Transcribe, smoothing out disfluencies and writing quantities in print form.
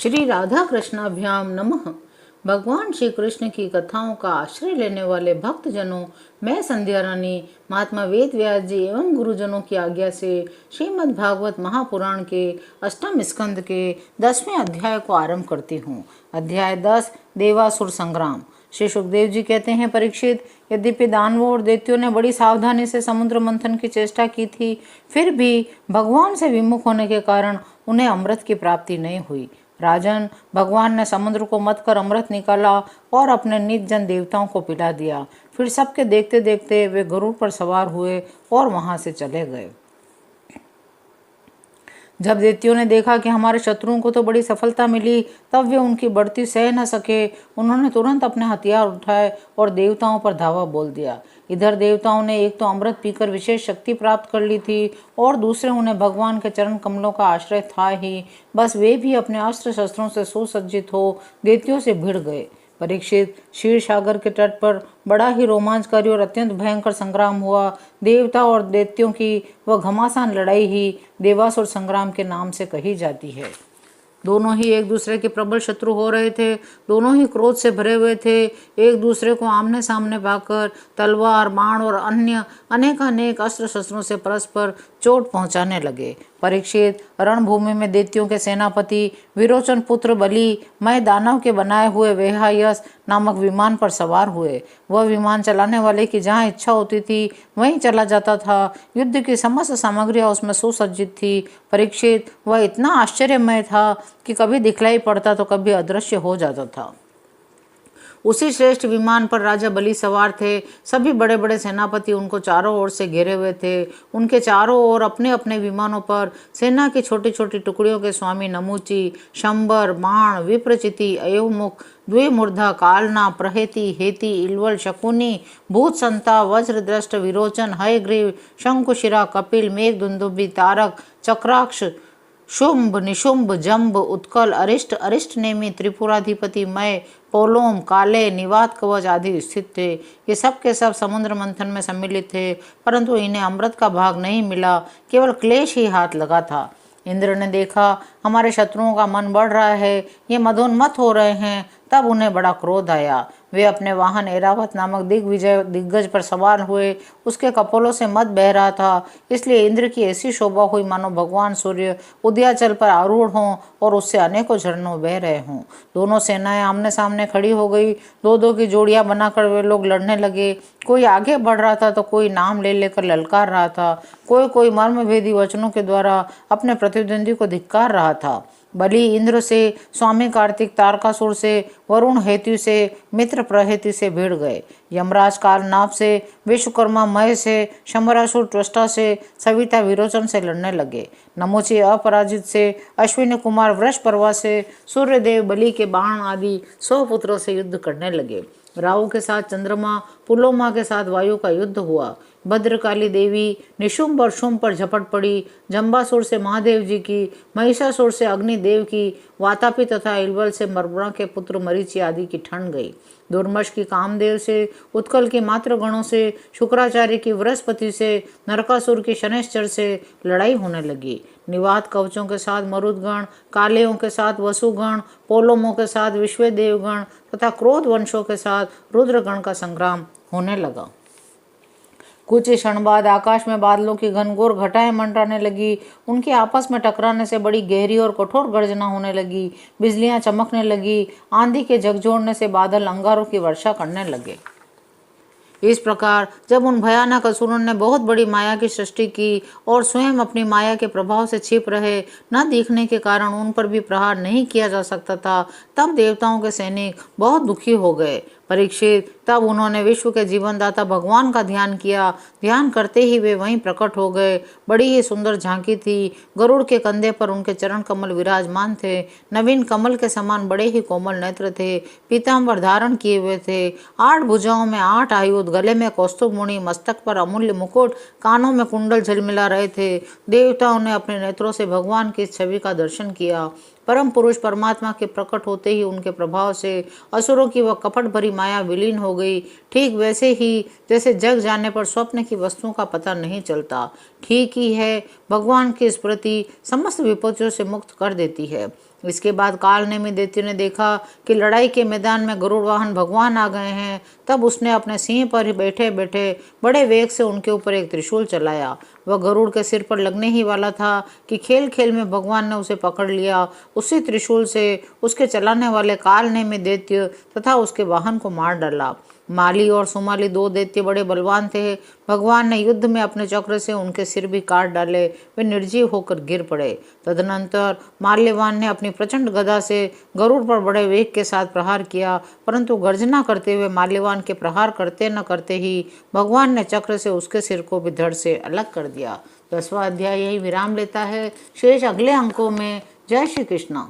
श्री राधा कृष्णाभ्याम नमः। भगवान श्री कृष्ण की कथाओं का आश्रय लेने वाले भक्त जनों, मैं संध्या रानी महात्मा वेद व्यास जी एवं गुरुजनों की आज्ञा से श्रीमद् भागवत महापुराण के अष्टम स्कंद के 10वें अध्याय को आरंभ करती हूँ। अध्याय 10 देवासुर संग्राम। श्री सुखदेव जी कहते हैं, परीक्षित, यद्यपि दानवों और दैत्यों ने बड़ी सावधानी से समुद्र मंथन की चेष्टा की थी, फिर भी भगवान से विमुख होने के कारण उन्हें अमृत की प्राप्ति नहीं हुई। राजन, भगवान ने समुद्र को मथ कर अमृत निकाला और अपने निज जन देवताओं को पिला दिया। फिर सबके देखते देखते वे गरुड़ पर सवार हुए और वहां से चले गए। जब दैत्यों ने देखा कि हमारे शत्रुओं को तो बड़ी सफलता मिली, तब वे उनकी बढ़ती सह न सके। उन्होंने तुरंत अपने हथियार उठाए और देवताओं पर धावा बोल दिया। इधर देवताओं ने एक तो अमृत पीकर विशेष शक्ति प्राप्त कर ली थी और दूसरे उन्हें भगवान के चरण कमलों का आश्रय था ही, बस वे भी अपने अस्त्र शस्त्रों से सुसज्जित हो दैत्यों से भिड़ गए। परीक्षित, क्षीर सागर के तट पर बड़ा ही रोमांचकारी और अत्यंत भयंकर संग्राम हुआ। देवता और दैत्यों की वह घमासान लड़ाई ही देवासुर संग्राम के नाम से कही जाती है। दोनों ही एक दूसरे के प्रबल शत्रु हो रहे थे। दोनों ही क्रोध से भरे हुए थे। एक दूसरे को आमने सामने पाकर तलवार, बाण और अन्य अनेकानेक अस्त्र शस्त्रों से परस्पर चोट पहुंचाने लगे। परीक्षित, रणभूमि में दैत्यों के सेनापति विरोचन पुत्र बलि मैं दानव के बनाए हुए वेहायस नामक विमान पर सवार हुए। वह विमान चलाने वाले की जहाँ इच्छा होती थी वहीं चला जाता था। युद्ध की समस्त सामग्रियां उसमें सुसज्जित थी। परीक्षित, वह इतना आश्चर्यमय था कि कभी दिखलाई पड़ता तो कभी अदृश्य हो जाता था। उसी श्रेष्ठ विमान पर राजा बलि सवार थे। सभी बड़े बड़े सेनापति उनको चारों ओर से घेरे हुए थे। उनके चारों ओर अपने अपने विमानों पर सेना की छोटी छोटी टुकड़ियों के स्वामी नमूची, शंबर, बाण, विप्रचिति, अयोमुख, द्विमूर्धा, कालना, प्रहेति, हेति, इल्वल, शकुनी, भूत संता, वज्रदृष्ट, विरोचन, हयग्रीव, शंकुशिरा, कपिल, मेघदुंदुभि, तारक, चक्राक्ष, शुंभ, निशुंभ, जंब, उत्कल, अरिष्ट, अरिष्टनेमी, त्रिपुराधिपति, मय, पोलोम, काले, निवात कवच आदि स्थित थे। ये सब के सब समुद्र मंथन में सम्मिलित थे, परंतु इन्हें अमृत का भाग नहीं मिला, केवल क्लेश ही हाथ लगा था। इंद्र ने देखा हमारे शत्रुओं का मन बढ़ रहा है, ये मदोन्मत्त हो रहे हैं, तब उन्हें बड़ा क्रोध आया। वे अपने वाहन ऐरावत नामक दिग्गज पर सवार हुए। उसके कपोलों से मद बह रहा था, इसलिए इंद्र की ऐसी शोभा हुई मानो भगवान सूर्य उदयाचल पर आरूढ़ हों और उससे अनेकों झरनों बह रहे हों। दोनों सेनाएं आमने सामने खड़ी हो गई। दो दो की जोड़ियां बनाकर वे लोग लड़ने लगे। कोई आगे बढ़ रहा था तो कोई नाम ले लेकर ललकार रहा था। कोई कोई मर्मभेदी वचनों के द्वारा अपने प्रतिद्वंदी को धिक्कार रहा था। बलि इंद्र से, स्वामी कार्तिक तारकासुर से, वरुण हेतु से, मित्र प्रहेति से भिड़ गए। यमराज कालनाभ से, विश्वकर्मा मय से, शंबरासुर त्वष्टा से, सविता विरोचन से लड़ने लगे। नमोची अपराजित से, अश्विनी कुमार वृषपर्वा से, सूर्यदेव बलि के बाण आदि 100 पुत्रों से युद्ध करने लगे। राहु के साथ चंद्रमा, पुलोमा के साथ वायु का युद्ध हुआ। भद्रकाली देवी निशुंभ और शुंभ पर झपट पड़ी। जंबासुर से महादेव जी की, महिषासुर से अग्निदेव की, वातापी तथा इल्वल से मरबुणा के पुत्र मरीचि आदि की ठंड गई। दुर्मश की कामदेव से, उत्कल के मातृगणों से, शुक्राचार्य की बृहस्पति से, नरकासुर की शनैश्चर से लड़ाई होने लगी। निवात कवचों के साथ मरुदगण, कालेयों के साथ वसुगण, पोलोमों के साथ विश्वदेवगण तथा क्रोध वंशों के साथ रुद्रगण का संग्राम होने लगा। कुछ क्षण बाद आकाश में बादलों की घनघोर घटाएं मंडराने लगी। उनके आपस में टकराने से बड़ी गहरी और कठोर गर्जना होने लगी। बिजलियां चमकने लगी। आंधी के झकझोरने से बादल अंगारों की वर्षा करने लगे। इस प्रकार जब उन भयानक असुरों ने बहुत बड़ी माया की सृष्टि की और स्वयं अपनी माया के प्रभाव से छिप रहे, न दिखने के कारण उन पर भी प्रहार नहीं किया जा सकता था, तब देवताओं के सैनिक बहुत दुखी हो गए। परीक्षित, तब उन्होंने विश्व के जीवनदाता भगवान का ध्यान किया। ध्यान करते ही वे वहीं प्रकट हो गए। बड़ी ही सुंदर झांकी थी। गरुड़ के कंधे पर उनके चरण कमल विराजमान थे। नवीन कमल के समान बड़े ही कोमल नेत्र थे। पीताम्बर धारण किए हुए थे। 8 भुजाओं में 8 आयुध, गले में कौस्तुभ मुनि, मस्तक पर अमूल्य मुकुट, कानों में कुंडल झलमिला रहे थे। देवताओं ने अपने नेत्रों से भगवान की इस छवि का दर्शन किया। परम पुरुष परमात्मा के प्रकट होते ही उनके प्रभाव से असुरों की वह कपट भरी माया विलीन हो गई। ठीक वैसे ही जैसे जग जाने पर स्वप्न की वस्तुओं का पता नहीं चलता। ठीक ही है, भगवान की स्मृति समस्त विपत्तियों से मुक्त कर देती है। इसके बाद कालनेमी दैत्य ने देखा कि लड़ाई के मैदान में गरुड़ वाहन भगवान आ गए हैं। तब उसने अपने सिंह पर बैठे बैठे बड़े वेग से उनके ऊपर एक त्रिशूल चलाया। वह गरुड़ के सिर पर लगने ही वाला था कि खेल खेल में भगवान ने उसे पकड़ लिया। उसी त्रिशूल से उसके चलाने वाले कालनेमी दैत्य तथा उसके वाहन को मार डाला। माली और सुमाली दो दैत्य बड़े बलवान थे। भगवान ने युद्ध में अपने चक्र से उनके सिर भी काट डाले। वे निर्जीव होकर गिर पड़े। तदनंतर माल्यवान ने अपनी प्रचंड गदा से गरुड़ पर बड़े वेग के साथ प्रहार किया, परंतु गर्जना करते हुए माल्यवान के प्रहार करते न करते ही भगवान ने चक्र से उसके सिर को भी धड़ से अलग कर दिया। 10वां अध्याय यही विराम लेता है। शेष अगले अंकों में। जय श्री कृष्ण।